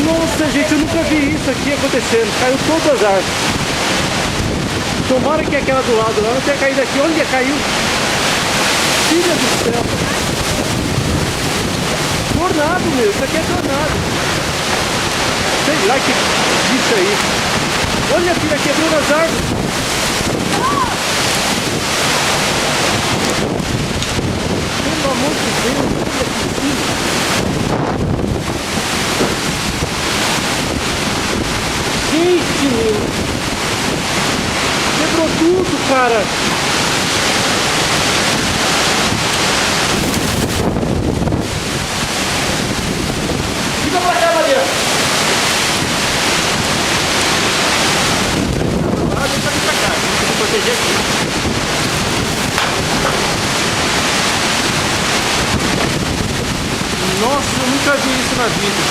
Nossa, gente, eu nunca vi isso aqui acontecendo. Caiu todas as árvores. Tomara que aquela do lado lá não tenha caído aqui. Onde caiu? Filha do céu. Tornado, meu. Isso aqui é tornado. Sei lá que bicho é isso. Olha, filha, quebrou nas árvores. Pelo amor de Deus, olha aqui em cima. Gente, meu. Quebrou tudo, cara. Fica pra cá, Maria. Ah, deixa eu vir pra cá. Deixa eu proteger aqui. Nossa, eu nunca vi isso na vida.